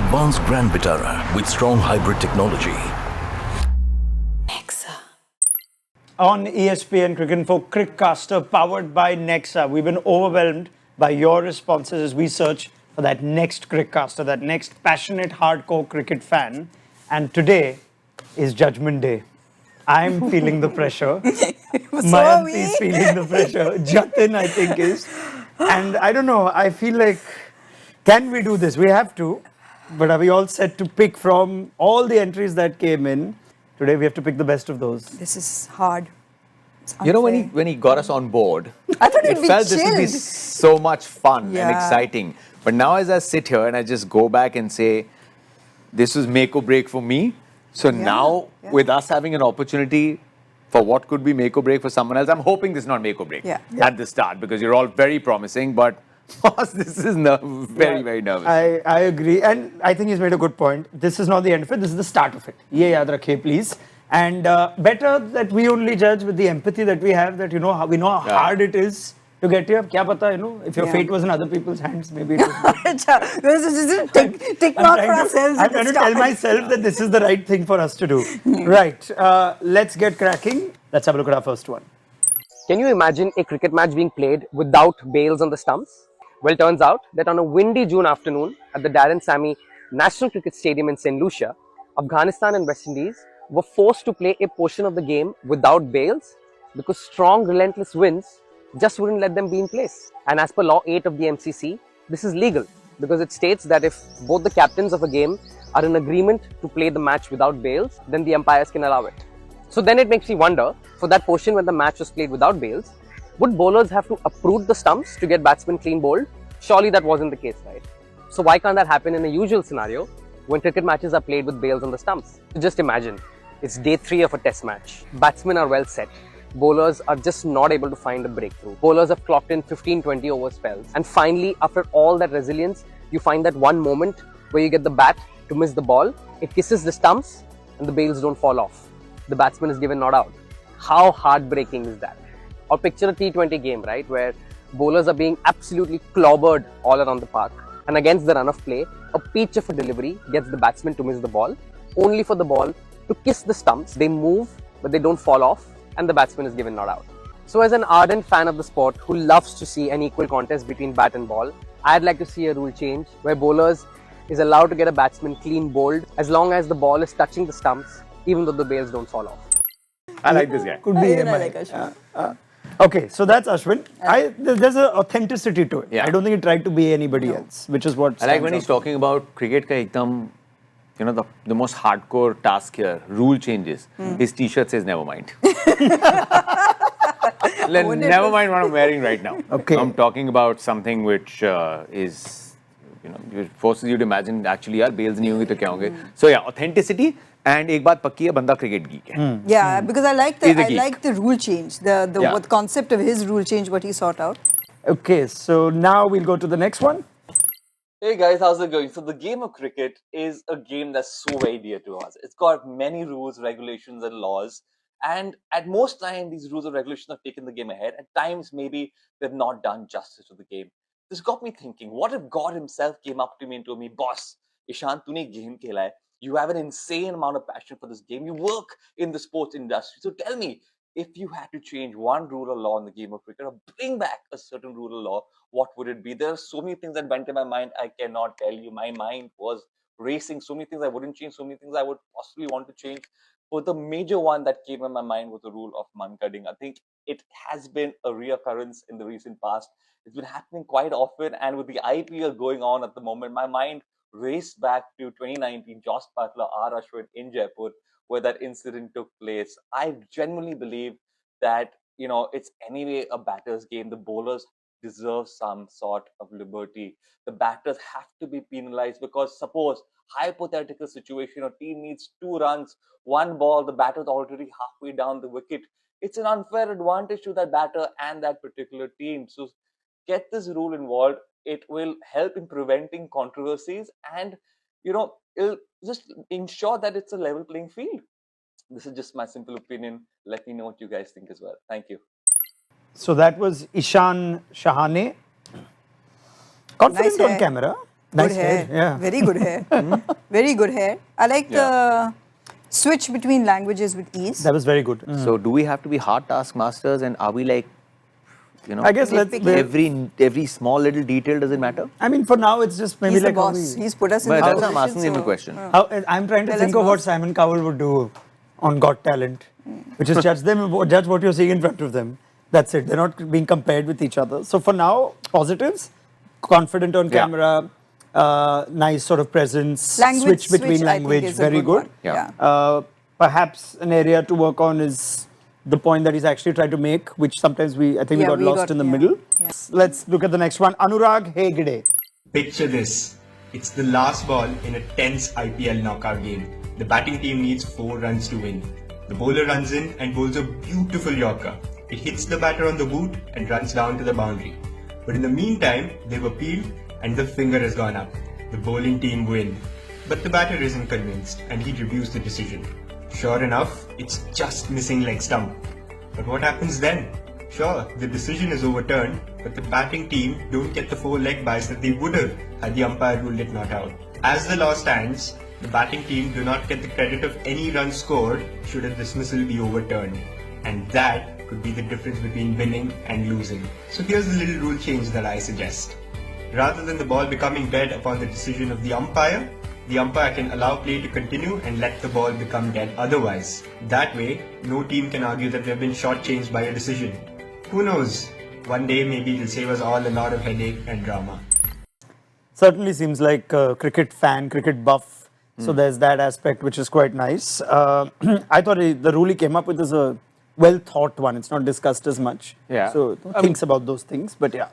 advanced Grand Vitara with strong hybrid technology. Nexa. On ESPN Cricinfo, CricCaster powered by Nexa. We've been overwhelmed by your responses as we search for that next CricCaster, that next passionate, hardcore cricket fan. And today is Judgment Day. I'm feeling the pressure. Mayanti is feeling the pressure. Jatin, I think, is. And I don't know, I feel like, can we do this? We have to. But are we all set to pick from all the entries that came in? Today we have to pick the best of those. This is hard. You know, when he got us on board, I thought it felt this would be so much fun and exciting. But now as I sit here and I just go back and say, this was make or break for me. So now with us having an opportunity for what could be make or break for someone else, I'm hoping this is not make or break at the start because you're all very promising. But boss, this is very, very nervous. I agree. And I think he's made a good point. This is not the end of it. This is the start of it. Ye yaad rakhe, please. And better that we only judge with the empathy that we have, that, you know, we know how hard it is to get here. Kya pata, you know, if your fate was in other people's hands, maybe it was. This is a tick mark for ourselves. I'm trying to tell myself that this is the right thing for us to do. Right. Let's get cracking. Let's have a look at our first one. Can you imagine a cricket match being played without bails on the stumps? Well, it turns out that on a windy June afternoon at the Darren Sammy National Cricket Stadium in St. Lucia, Afghanistan and West Indies were forced to play a portion of the game without bails because strong, relentless winds just wouldn't let them be in place. And as per Law 8 of the MCC, this is legal because it states that if both the captains of a game are in agreement to play the match without bails, then the umpires can allow it. So then it makes me wonder, for that portion when the match was played without bails, would bowlers have to uproot the stumps to get batsmen clean bowled? Surely that wasn't the case, right? So why can't that happen in a usual scenario when cricket matches are played with bails on the stumps? Just imagine, it's day 3 of a test match. Batsmen are well set. Bowlers are just not able to find a breakthrough. Bowlers have clocked in 15-20 over spells. And finally, after all that resilience, you find that one moment where you get the bat to miss the ball, it kisses the stumps and the bails don't fall off. The batsman is given not out. How heartbreaking is that? Or picture a T20 game, right, where bowlers are being absolutely clobbered all around the park. And against the run of play, a peach of a delivery gets the batsman to miss the ball, only for the ball to kiss the stumps. They move, but they don't fall off, and the batsman is given not out. So as an ardent fan of the sport who loves to see an equal contest between bat and ball, I'd like to see a rule change where bowlers is allowed to get a batsman clean bowled as long as the ball is touching the stumps, even though the bails don't fall off. I like this guy. Could be MI. Okay, so that's Ashwin. There's an authenticity to it. I don't think he tried to be anybody else, which is what I like when he's talking about cricket ka ekdam, you know, the most hardcore task here, rule changes. His t-shirt says never mind. Never mind what I'm wearing right now. Okay. I'm talking about something which is, you know, it forces you to imagine actually yaar bails nahi honge to kya honge. So yeah, authenticity. And एक बात पक्की है, बंदा cricket geek है. Yeah, because I like the rule change, the concept of his rule change, what he sought out. Okay, so now we'll go to the next one. Hey guys, how's it going? So the game of cricket is a game that's so very dear to us. It's got many rules, regulations and laws. And at most time, these rules and regulations have taken the game ahead. At times, maybe they've not done justice to the game. This got me thinking, what if God himself came up to me and told me, boss, Ishan, tune game khela hai. You have an insane amount of passion for this game. You work in the sports industry. So tell me, if you had to change one rule or law in the game of cricket or bring back a certain rule or law, what would it be? There are so many things that went in my mind, I cannot tell you. My mind was racing. So many things I wouldn't change, so many things I would possibly want to change. But the major one that came in my mind was the rule of man cutting. I think it has been a reoccurrence in the recent past. It's been happening quite often. And with the IPL going on at the moment, my mind raced back to 2019, Joss Butler, R. Ashwin in Jaipur, where that incident took place. I genuinely believe that, you know, it's anyway a batter's game. The bowlers deserve some sort of liberty. The batters have to be penalized because suppose, hypothetical situation, a team needs 2 runs, 1 ball, the batter's already halfway down the wicket. It's an unfair advantage to that batter and that particular team. So get this rule involved. It will help in preventing controversies and, you know, it'll just ensure that it's a level playing field. This is just my simple opinion. Let me know what you guys think as well. Thank you. So that was Ishan Shahane. Confident Nice on camera. Nice Good hair. Yeah. Very good hair. Very good hair. I like the switch between languages with ease. That was very good. So do we have to be hard taskmasters, and are we like, I guess every small little detail, does it matter? I mean, for now, it's just maybe He's like the boss. He's put us in But the that's why I'm position, asking him a so- question. I'm trying to Tell think us of what boss. Simon Cowell would do on Got Talent, which is judge what you're seeing in front of them. That's it. They're not being compared with each other. So for now, positives, confident on camera, nice sort of presence, Language switch between switch, I think, language, is a very good good. one. Yeah. Perhaps an area to work on is the point that he's actually tried to make, which sometimes we got lost in the middle. Yeah. Let's look at the next one. Anurag Hegde. Picture this. It's the last ball in a tense IPL knockout game. The batting team needs 4 runs to win. The bowler runs in and bowls a beautiful yorker. It hits the batter on the boot and runs down to the boundary. But in the meantime, they've appealed and the finger has gone up. The bowling team win. But the batter isn't convinced and he reviews the decision. Sure enough, it's just missing leg stump. But what happens then? Sure, the decision is overturned, but the batting team don't get the 4 leg byes that they would have had the umpire ruled it not out. As the law stands, the batting team do not get the credit of any runs scored should a dismissal be overturned. And that could be the difference between winning and losing. So here's the little rule change that I suggest. Rather than the ball becoming dead upon the decision of the umpire can allow play to continue and let the ball become dead otherwise. That way, no team can argue that they've been shortchanged by a decision. Who knows? One day maybe it'll save us all a lot of headache and drama. Certainly seems like a cricket fan, cricket buff. So there's that aspect which is quite nice. I thought the rule he came up with is a well thought one. It's not discussed as much. Yeah. So thinks about those things, but yeah.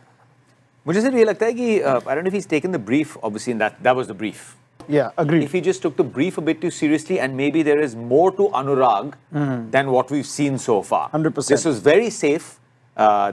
मुझे सिर्फ ये लगता है कि I don't know if he's taken the brief, obviously, and that was the brief. Yeah, agreed. If he just took the brief a bit too seriously, and maybe there is more to Anurag than what we've seen so far. 100%. This was very safe.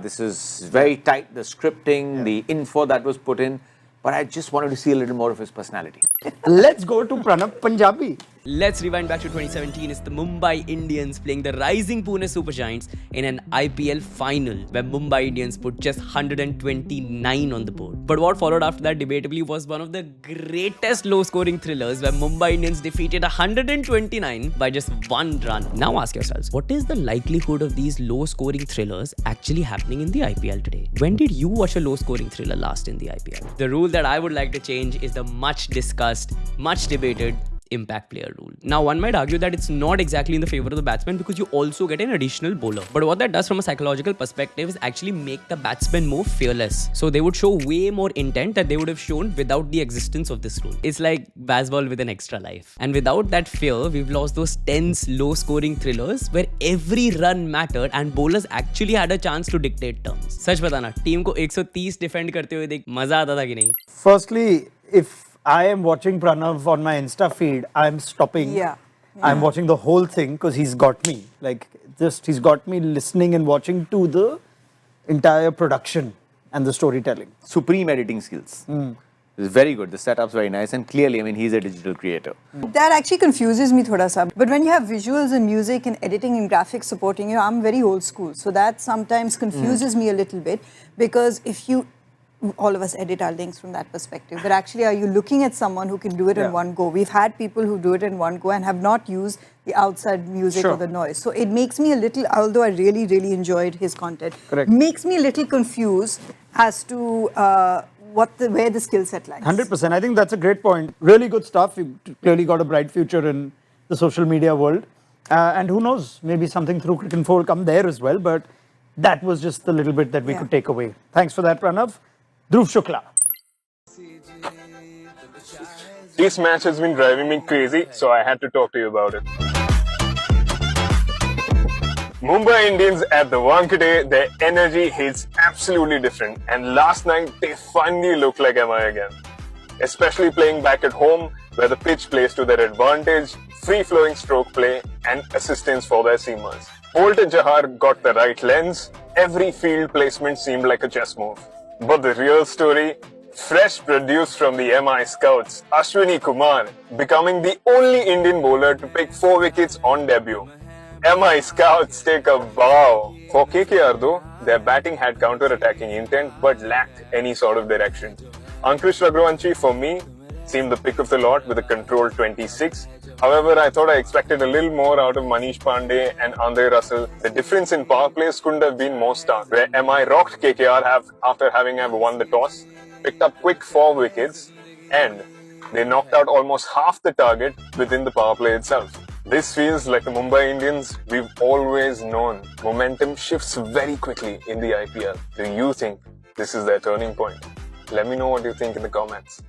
This is very tight, the scripting, the info that was put in. But I just wanted to see a little more of his personality. Let's go to Pranab Punjabi. Let's rewind back to 2017. It's the Mumbai Indians playing the rising Pune Super Giants in an IPL final where Mumbai Indians put just 129 on the board. But what followed after that debatably was one of the greatest low-scoring thrillers where Mumbai Indians defeated 129 by just 1 run. Now ask yourselves, what is the likelihood of these low-scoring thrillers actually happening in the IPL today? When did you watch a low-scoring thriller last in the IPL? The rule that I would like to change is the much discussed, much debated impact player rule. Now, one might argue that it's not exactly in the favor of the batsman because you also get an additional bowler. But what that does from a psychological perspective is actually make the batsman more fearless. So they would show way more intent that they would have shown without the existence of this rule. It's like baseball with an extra life. And without that fear, we've lost those tense, low-scoring thrillers where every run mattered and bowlers actually had a chance to dictate terms. सच बताना, team को 130 defend करते हुए देख मजा आता था कि नहीं? Firstly, if I am watching Pranav on my Insta feed, I'm stopping. Yeah. I'm watching the whole thing because he's got me. Like, just he's got me listening and watching to the entire production and the storytelling. Supreme editing skills. It's very good. The setup's very nice, and clearly, I mean, he's a digital creator. That actually confuses me thoda sa. But when you have visuals and music and editing and graphics supporting you, I'm very old school. So that sometimes confuses me a little bit because if you, all of us edit our links from that perspective, but actually are you looking at someone who can do it in one go? We've had people who do it in one go and have not used the outside music or the noise. So it makes me a little, although I really, really enjoyed his content, makes me a little confused as to where the skill set lies. 100%. I think that's a great point. Really good stuff. You've clearly got a bright future in the social media world. And who knows, maybe something through Cricinfo will come there as well. But that was just the little bit that we could take away. Thanks for that, Pranav. Dhruv Shukla. This match has been driving me crazy, so I had to talk to you about it. Mumbai Indians at the Wankhede, their energy hits absolutely different, and last night they finally looked like MI again. Especially playing back at home, where the pitch plays to their advantage, free-flowing stroke play, and assistance for their seamers. Bolter Jahar got the right lens, every field placement seemed like a chess move. But the real story, fresh produce from the MI scouts, Ashwini Kumar, becoming the only Indian bowler to pick 4 wickets on debut. MI scouts take a bow. For KKR though, their batting had counter-attacking intent but lacked any sort of direction. Ankush Raghuvanshi, for me, seemed the pick of the lot with a controlled 26. However, I thought I expected a little more out of Manish Pandey and Andre Russell. The difference in power plays couldn't have been more stark, where MI rocked KKR after having won the toss, picked up quick 4 wickets, and they knocked out almost half the target within the power play itself. This feels like the Mumbai Indians we've always known. Momentum shifts very quickly in the IPL. Do you think this is their turning point? Let me know what you think in the comments.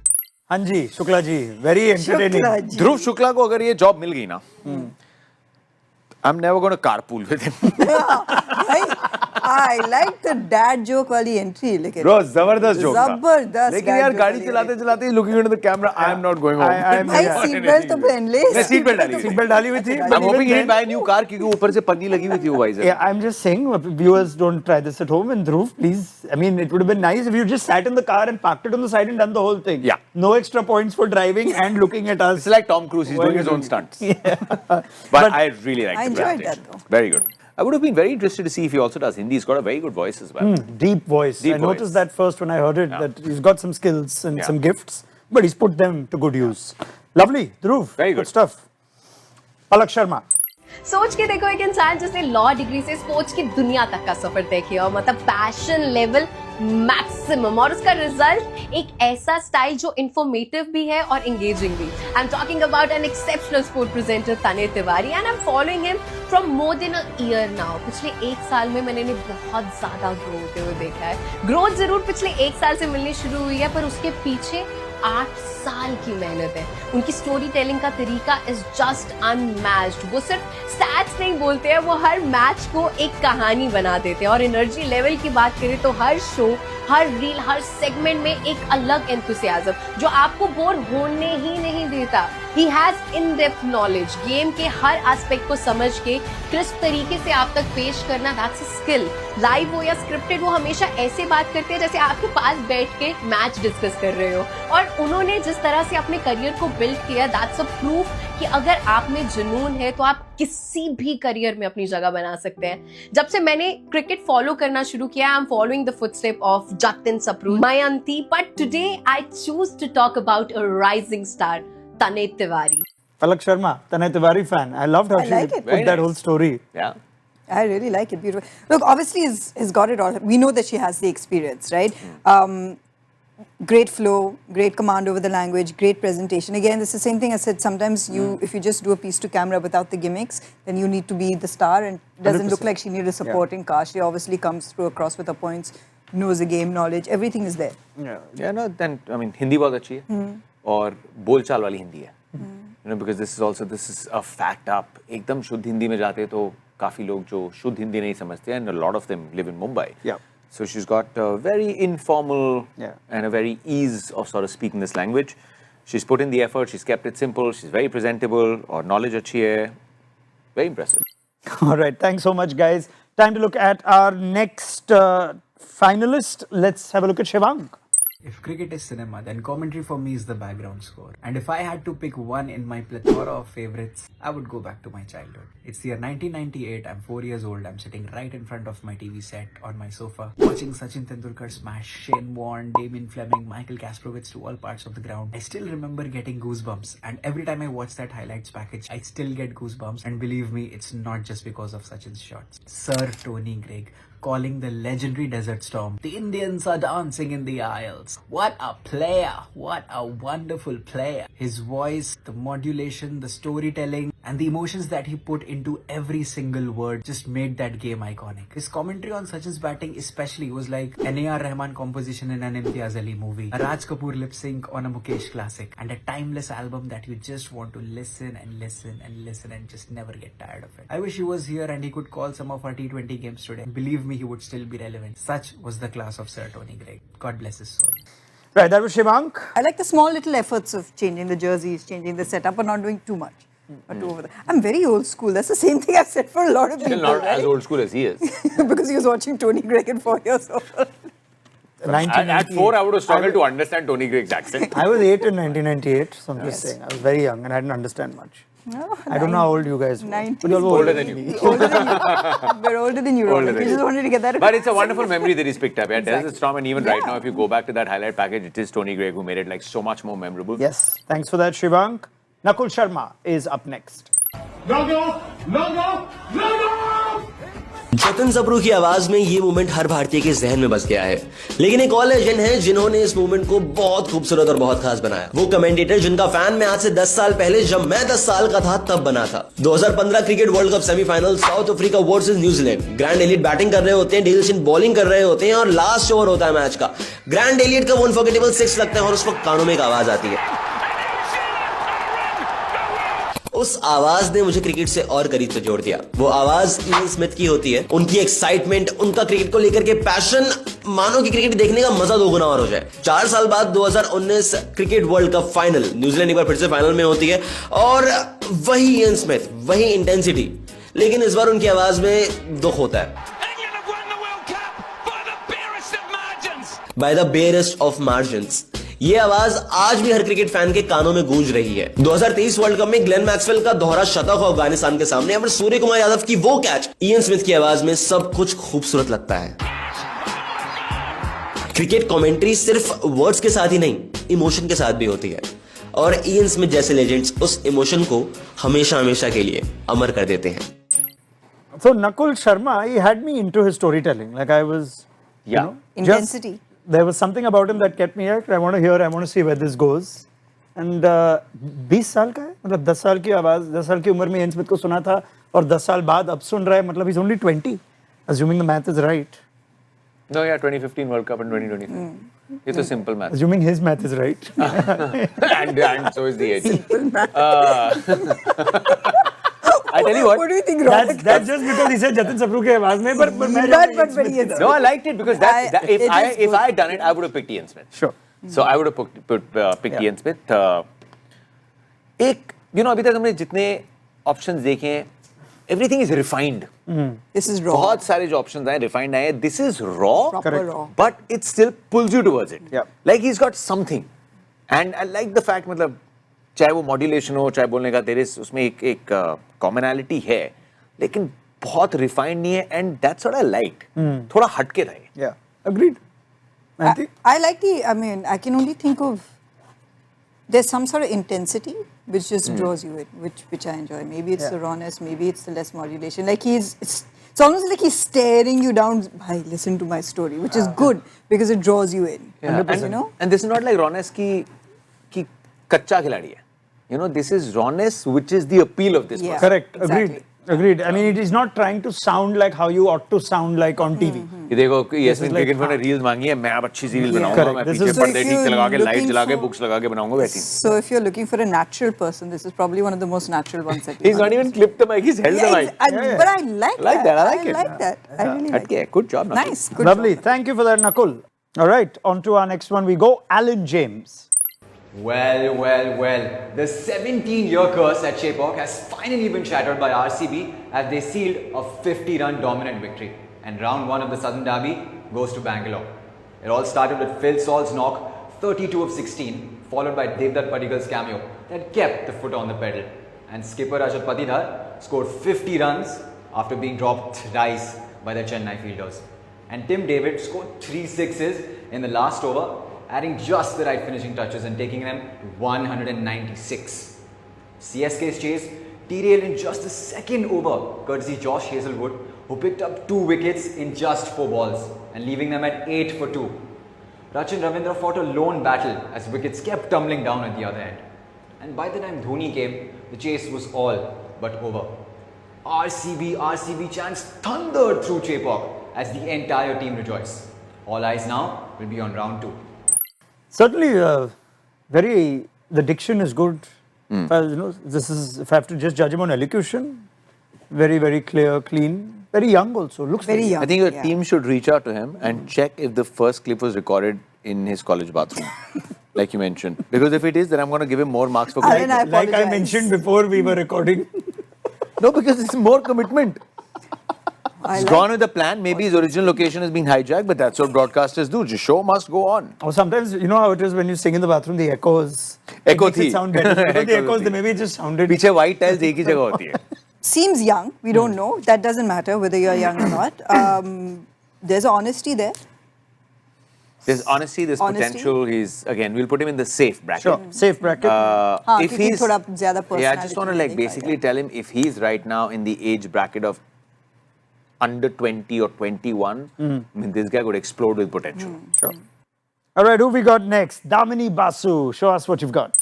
Hanji, Shukla ji, very entertaining. Dhruv Shukla ko agar ye job mil gayi na, I'm never going to carpool with him. I like the dad joke wali entry. Bro, zabardast joke. Zabardast. लेकिन यार गाड़ी चलाते चलाते ही looking into the camera, I am not going home. भाई seat belt तो पहन ले. मैं seat belt डाली हुई थी. I'm hoping he'll buy a new car क्योंकि ऊपर से पन्नी लगी हुई थी वो visor. Yeah, I'm just saying, viewers don't try this at home. And Dhruv, please, I mean, it would have been nice if you just sat in the car and parked it on the side and done the whole thing. Yeah. No extra points for driving and looking at us. It's like Tom Cruise, he's doing his own stunts. Yeah. But I really liked I the enjoyed presentation. that though. Very good. I would have been very interested to see if he also does Hindi. He's got a very good voice as well. Deep voice. Deep I voice. noticed that first when I heard it, that he's got some skills and some gifts, but he's put them to good use. Lovely, Dhruv. Very good stuff. Palak Sharma. सोच के देखो एक इंसान जिसने law degree से sports की दुनिया तक का सफर तय किया और मतलब पैशन लेवल मैक्सिमम और उसका रिजल्ट एक ऐसा स्टाइल जो इंफॉर्मेटिव भी है और एंगेजिंग भी. I am talking about an exceptional sport presenter Tanay Tiwari and I am following him from more than a year now. पिछले 1 साल में मैंने बहुत ज्यादा ग्रो होते हुए देखा है. ग्रोथ जरूर पिछले 1 साल से मिलनी शुरू हुई है पर उसके पीछे 8 साल की मेहनत है. उनकी स्टोरी टेलिंग का तरीका इज जस्ट अनमैच्ड. वो सिर्फ स्टैट्स नहीं बोलते हैं, वो हर मैच को एक कहानी बना देते हैं. और एनर्जी लेवल की बात करें तो हर शो, हर रील, हर सेगमेंट में एक अलग एंथुसियाज्म जो आपको बोर होने ही नहीं देता. He has in depth knowledge. Game के हर एस्पेक्ट को समझ के क्रिस्प तरीके से आप तक पेश करना, दैट्स अ स्किल. लाइव हो या स्क्रिप्टेड, वो हमेशा ऐसे बात करते हैं जैसे आपके पास बैठ के मैच डिस्कस कर रहे हो. और उन्होंने जिस तरह से अपने करियर को बिल्ड किया, दैट्स अ प्रूफ कि अगर आप में जुनून है तो आप किसी भी करियर में अपनी जगह बना सकते हैं. जब से मैंने क्रिकेट फॉलो करना शुरू किया, आई am following the footstep of Jatin, Mayanti, but today I choose to talk about a rising star, Tane Tiwari. Palak Sharma, Tane Tiwari fan. I loved how she put that whole story. Yeah. I really like it. Beautiful. Look, obviously he's got it all. We know that she has the experience, right? Great flow, great command over the language, great presentation. Again, it's the same thing I said. Sometimes if you just do a piece to camera without the gimmicks, then you need to be the star, and it doesn't 100%. look like she needed a supporting cast. She obviously comes through across with her points, knows the game, knowledge, everything is there. Yeah, no, then, I mean, Hindi बहुत अच्छी है और बोलचाल वाली हिंदी है. You know, because this is a fact up. एकदम शुद्ध हिंदी में जाते तो काफी लोग जो शुद्ध हिंदी नहीं समझते, and a lot of them live in Mumbai. Yeah. So she's got a very informal and a very ease of sort of speaking this language. She's put in the effort, she's kept it simple, she's very presentable, और knowledge अच्छी है. Very impressive. All right, thanks so much, guys. Time to look at our next finalist. Let's have a look at Shivang. If cricket is cinema, then commentary for me is the background score. And if I had to pick one in my plethora of favorites, I would go back to my childhood. It's the year 1998, I'm 4 years old, I'm sitting right in front of my TV set on my sofa, watching Sachin Tendulkar smash Shane Warne, Damien Fleming, Michael Kasparowicz to all parts of the ground. I still remember getting goosebumps, and every time I watch that highlights package, I still get goosebumps, and believe me, it's not just because of Sachin's shots. Sir Tony Greig, calling the legendary Desert Storm. The Indians are dancing in the aisles. What a player! What a wonderful player. His voice, the modulation, the storytelling, and the emotions that he put into every single word just made that game iconic. His commentary on Sachin's batting especially was like an A.R. Rahman composition in an Imtiaz Ali movie, a Raj Kapoor lip sync on a Mukesh classic, and a timeless album that you just want to listen and listen and listen and just never get tired of it. I wish he was here and he could call some of our T20 games today. Believe me, he would still be relevant. Such was the class of Sir Tony Greig. God bless his soul. Right, that was Shivank. I like the small little efforts of changing the jerseys, changing the setup, or not doing too much. Or too over there. I'm very old school. That's the same thing I've said for a lot of people. Still not right? as old school as he is. Because he was watching Tony Greig at 4 years old. At 4, I would have struggled to understand Tony Greig's accent. I was 8 in 1998, so I'm just saying. I was very young and I didn't understand much. No, I don't know how old you guys were. 90s. But you're Older than you. Older than you. We're older than you, Raunak. We just wanted to get that But it's a wonderful memory that he's picked up. Yeah, Exactly. Desert Storm, and even right now, if you go back to that highlight package, it is Tony Greig who made it like so much more memorable. Yes. Thanks for that, Shivank. Nakul Sharma is up next. Jatin सबरू की आवाज में ये moment हर भारतीय के जहन में बस गया है, लेकिन एक और लेजेंड है जिन्होंने इस मोमेंट को बहुत खूबसूरत और बहुत खास बनाया। वो कमेंटेटर जिनका फैन मैं आज से 10 साल पहले, जब मैं 10 साल का था, तब बना था। 2015 cricket world cup semifinal, south Africa versus New Zealand. Grand Elliott batting कर रहे होते हैं, डेल स्टेन बॉलिंग कर रहे होते हैं और लास्ट ओवर होता है मैच का। ग्रैंड एलियट का अनफॉरगेटेबल 6 लगता है और उस वक्त कानों में एक आवाज आती है। उस आवाज ने मुझे क्रिकेट से और करीब से जोड़ दिया। वो आवाज इवन स्मिथ की होती है। उनकी एक्साइटमेंट, उनका क्रिकेट को लेकर के पैशन, मानो कि क्रिकेट देखने का मजा दोगुना और हो जाए। 4 साल बाद 2019 cricket world cup final, New Zealand एक बार फिर से फाइनल में होती है और वही इवन स्मिथ, वही इंटेंसिटी, लेकिन इस बार उनकी आवाज में दुख होता है। By the barest of margins. ये आवाज आज भी हर क्रिकेट फैन के कानों में गूंज रही है। 2023 वर्ल्ड कप में ग्लेन मैक्सवेल का दोहरा शतक हो अफगानिस्तान के सामने, और सूर्य कुमार यादव की वो कैच, इयन स्मिथ की आवाज में सब कुछ खूबसूरत लगता है। क्रिकेट कमेंट्री सिर्फ वर्ड्स के साथ ही नहीं, इमोशन के साथ भी होती है, और इयन स्मिथ जैसे लेजेंड्स उस इमोशन को हमेशा हमेशा के लिए अमर कर देते हैं। So Nakul Sharma, he had me into his storytelling. Like I was, you know, intensity. There was something about him that kept me here. I want to hear, I want to see where this goes. And 20 साल का है, मतलब 10 साल की आवाज, 10 साल की उम्र में इयन स्मिथ को सुना था और 10 साल बाद अब सुन रहा है, मतलब he's only 20, assuming the math is right. No, yeah, 2015 World Cup and 2025. It's a simple math. Assuming his math is right. and so is the age. Simple math. I tell you what. What do you think, Raunak? That's just because he said Jatin Sabru ke आवाज में, but No, I liked it because if I had done it, I would have picked Ian Smith. Sure. So I would have picked Ian Smith. अभी तक हमने जितने options देखे हैं, everything is refined. This is raw. बहुत सारे जो options आए refined आए, this is raw, Proper raw. but it still pulls you towards it. Yeah. Like he's got something, and I like the fact, मतलब चाहे वो मॉड्यूलेशन हो, चाहे बोलने का तेरे उसमें एक कॉमनैलिटी है, लेकिन बहुत रिफाइंड नहीं है, and that's what I like. थोड़ा हटके था ये। Yeah, agreed. I like the, I mean, I can only think of, there's some sort of intensity which just draws you in, which I enjoy. Maybe it's the rawness, maybe it's the less modulation. Like it's almost like he's staring you down. Bhai, listen to my story, which is good because it draws you in. Yeah. You know? And this is not like rawness की कच्चा खिलाड़ी है, you know, this is rawness which is the appeal of this person. Correct. Exactly. Agreed. I mean, it is not trying to sound like how you ought to sound like on TV. ये देखो ESPN Cricinfo ने reels मांगी है, मैं अब अच्छी सी reel बनाऊंगा, मैं पीछे पर्दे ठीक से लगा के, लाइट जला के, बुक्स लगा के बनाऊंगा वैसी। So if you're looking for a natural person, this is probably one of the most natural ones that He's not even clipped the mic, he's held the mic. But I like that. I like that. I really like it. Good job, Nakul. Nice. Good Lovely. job. Thank you for that, Nakul. All right, on to our next one we go. Alan James. Well, the 17-year curse at Chepauk has finally been shattered by RCB as they sealed a 50-run dominant victory, and round 1 of the Southern Derby goes to Bangalore. It all started with Phil Saul's knock, 32 of 16, followed by Devdutt Padikal's cameo that kept the foot on the pedal, and skipper Rajat Patidhar scored 50 runs after being dropped thrice by the Chennai fielders, and Tim David scored 3 sixes in the last over, adding just the right finishing touches and taking them to 196. CSK's chase derailed in just the second over, courtesy Josh Hazlewood, who picked up 2 wickets in just 4 balls and leaving them at 8 for 2. Rachin Ravindra fought a lone battle as wickets kept tumbling down at the other end. And by the time Dhoni came, the chase was all but over. RCB chants thundered through Chepauk as the entire team rejoiced. All eyes now will be on round 2. Certainly, the diction is good. You know, if I have to just judge him on elocution, very, very clear, clean, very young also, looks Very young. I think your team should reach out to him and check if the first clip was recorded in his college bathroom, like you mentioned. Because if it is, then I'm going to give him more marks for Alan, I like I apologize. mentioned before we were recording. No, because it's more commitment. He's gone with the plan. Maybe his original location has been hijacked, but that's what broadcasters do. The show must go on. Or sometimes, you know how it is when you sing in the bathroom, the echoes. Echo It makes it sound better. Because the echoes, maybe it just sounded. पीछे white tiles एक ही जगह होती है. Seems young. We don't know. That doesn't matter whether you're young or not. There's honesty there. There's honesty, there's potential. Again, we'll put him in the safe bracket. Sure, safe bracket. If he's, I just want to basically tell him if he's right now in the age bracket of under 20 or 21, I mean, this guy could explode with potential. Sure. All right, who we got next? Damini Basu. Show us what you've got.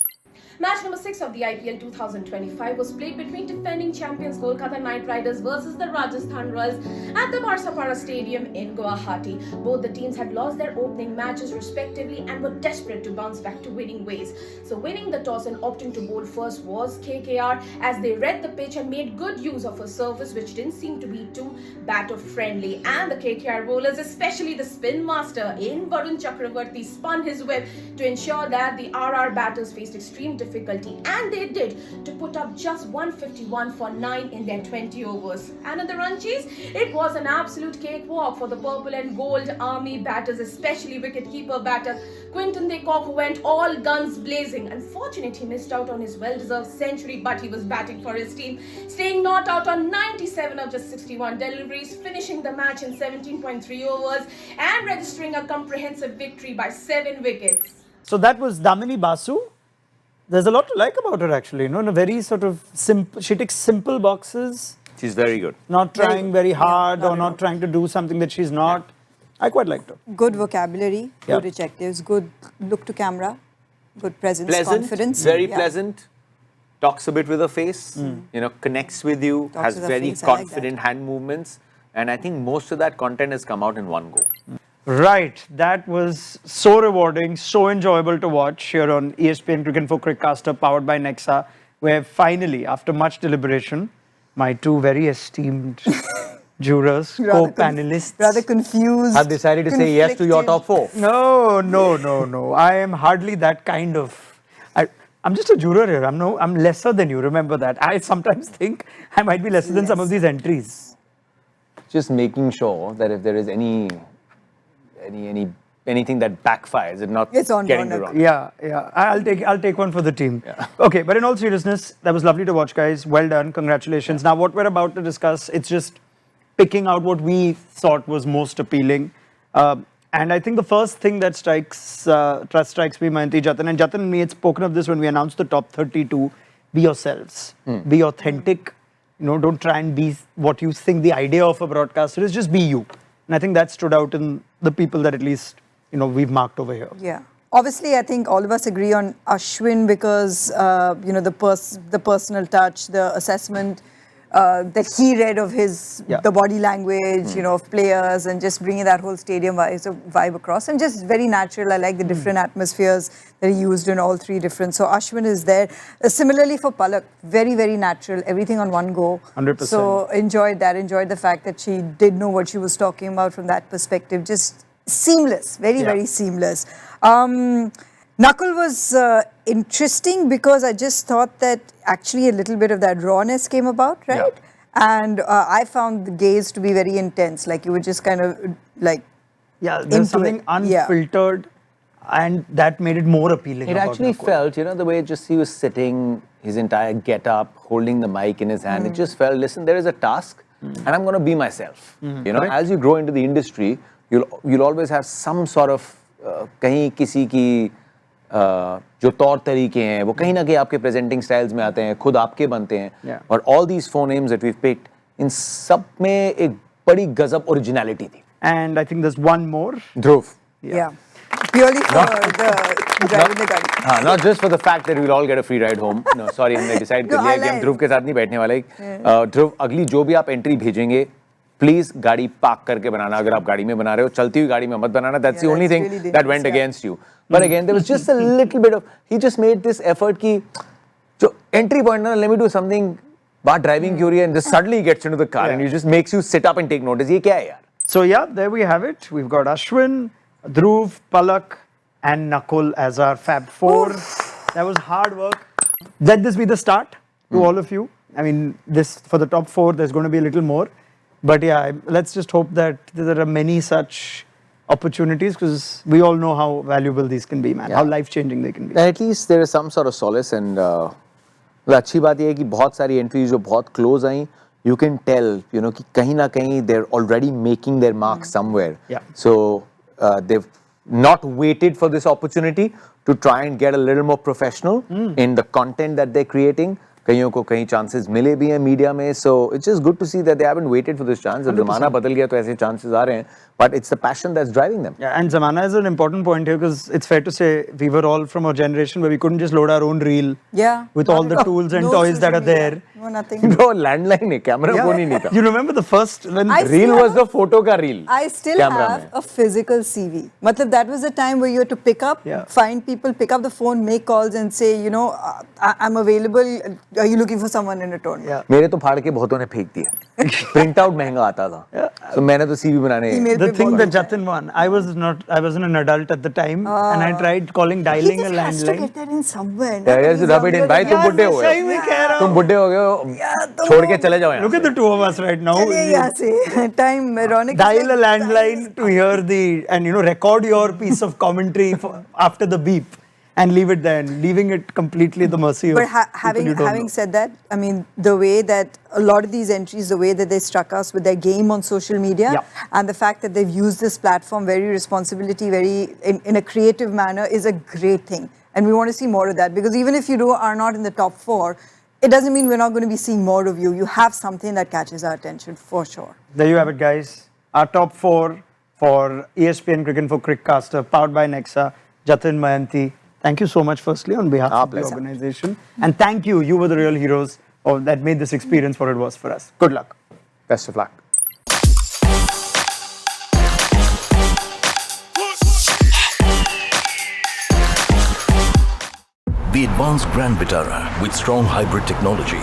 Match number 6 of the IPL 2025 was played between defending champions Kolkata Knight Riders versus the Rajasthan Royals at the Barsapara Stadium in Guwahati. Both the teams had lost their opening matches respectively and were desperate to bounce back to winning ways. So winning the toss and opting to bowl first was KKR as they read the pitch and made good use of a surface which didn't seem to be too batter friendly. And the KKR bowlers, especially the spin master in Varun Chakravarti, spun his web to ensure that the RR batters faced extreme difficulty, and they did, to put up just 151 for 9 in their 20 overs. And in the run chase, it was an absolute cakewalk for the purple and gold army batters, especially wicketkeeper batter Quinton de Kock, who went all guns blazing. Unfortunately, he missed out on his well-deserved century, but he was batting for his team, staying not out on 97 of just 61 deliveries, finishing the match in 17.3 overs and registering a comprehensive victory by 7 wickets. So that was Damini Basu. There's a lot to like about her actually, you know, in a very sort of simple, she takes simple boxes. She's very good. Not trying very hard or not trying to do something that she's not. I quite liked her. Good vocabulary, good adjectives, good look to camera, good presence, confidence. Very pleasant. Talks a bit with her face, you know, connects with you, has very confident hand movements. And I think most of that content has come out in one go. Right, that was so rewarding, so enjoyable to watch here on ESPN Cricinfo CricCaster powered by Nexa, where finally, after much deliberation, my two very esteemed jurors, co-panelists, rather confused, have decided to say yes to your top 4. No. I am hardly that kind of. I'm just a juror here. I'm lesser than you. Remember that. I sometimes think I might be lesser than some of these entries. Just making sure that if there is anything that backfires, it's not getting it wrong. Yeah. I'll take one for the team. Yeah. Okay, but in all seriousness, that was lovely to watch, guys. Well done. Congratulations. Now, what we're about to discuss, it's just picking out what we thought was most appealing. And I think the first thing that strikes me, Mayanti, Jatin, and Jatin and me had spoken of this when we announced the top 32. Be yourselves. Be authentic. You know, don't try and be what you think the idea of a broadcaster is. Just be you. And I think that stood out in the people that at least, you know, we've marked over here. Yeah. Obviously, I think all of us agree on Ashwin because, you know, the personal touch, the assessment that he read of the body language, you know, of players and just bringing that whole stadium vibe across and just very natural. I like the different atmospheres that he used in all 3 different. So Ashwin is there. Similarly for Palak, very, very natural, everything on one go. 100%. So enjoyed that, enjoyed the fact that she did know what she was talking about from that perspective. Just seamless, very, very seamless. Nakul was interesting because I just thought that actually a little bit of that rawness came about, right? Yeah. And I found the gaze to be very intense, like you were just kind of like there's something unfiltered and that made it more appealing. It actually felt, you know, the way just he was sitting, his entire get-up, holding the mic in his hand, it just felt, listen, there is a task and I'm going to be myself. You know, as you grow into the industry, you'll always have some sort of कहीं किसी की जो तौर तरीके हैं वो कहीं ना कहीं आपके presenting styles में आते हैं, खुद आपके बनते हैं और all these 4 names that we've picked, इन सब में एक बड़ी गजब originality थी. And I think there's one more. Dhruv. Yeah. Purely for the driving the gun. Not just for the fact that we'll all get a free ride home. No, sorry, हमने decide कर लिया कि हम ध्रुव के साथ नहीं बैठने वाले. ध्रुव, अगली जो भी आप entry भेजेंगे, प्लीज गाड़ी पार्क करके बनाना. अगर आप गाड़ी में बना रहे हो, चलती हुई गाड़ी में मत बनाना. That's the only thing really that went against you. But again, there was just a little bit of, he just made this effort कि जो entry point ना, let me do something बाहर driving की हो रही है, and just suddenly he gets into the car and he just makes you sit up and take notice. ये क्या है यार? So yeah, there we have it. We've got Ashwin, Dhruv, Palak and Nakul as our Fab 4. That was hard work. Let this be the start to all of you. I mean, this for the top 4, there's going to be a little more. But yeah, let's just hope that there are many such opportunities, because we all know how valuable these can be, man. How life-changing they can be. At least there is some sort of solace, and अच्छी बात ये है कि बहुत सारी entries जो बहुत close I, you can tell, you know, कि कहीं ना कहीं they're already making their mark somewhere. Yeah. So they've not waited for this opportunity to try and get a little more professional in the content that they're creating. कईयों को कहीं chances मिले भी हैं मीडिया में, so it's just good to see that they haven't waited for this chance. अब ज़माना बदल गया तो ऐसे chances आ रहे हैं, but it's the passion that's driving them. Yeah, and Zamana is an important point here, because it's fair to say we were all from a generation where we couldn't just load our own reel. Yeah. With all the tools and toys that are there. No, nothing. Bro, landline है, camera phone ही नहीं था. You remember the first when reel was the photo का reel. I still have a physical CV. Matlab, that was the time where you had to pick up, find people, pick up the phone, make calls and say, you know, I'm available. Are you looking for someone in return? Yeah. मेरे तो फाड़ के बहुतों ने फेंक दिया. Print out महंगा आता था. So मैंने तो CV बनाने. The thing that Jatin won, I wasn't an adult at the time, and I tried dialing a landline. He just has to get that in somewhere. Yes, rub it in. भाई तुम बुड्ढे हो गए. तुम बुड्ढे हो गए. छोड़ के चले जाओ यहाँ. Look at the two of us right now. Time, Raunak. Dial a landline to hear and record your piece of commentary after the beep and leave it there, and leaving it completely at the mercy of But having said that, I mean, the way that a lot of these entries, the way that they struck us with their game on social media, and the fact that they've used this platform very in a creative manner is a great thing. And we want to see more of that, because even if you are not in the top 4, it doesn't mean we're not going to be seeing more of you. You have something that catches our attention for sure. There you have it, guys. Our top 4 for ESPN Cricinfo CricCaster, powered by Nexa, Jatin, Mayanti. Thank you so much, firstly, on behalf of the organization. And thank you. You were the real heroes that made this experience what it was for us. Good luck. Best of luck. The advanced Grand Vitara with strong hybrid technology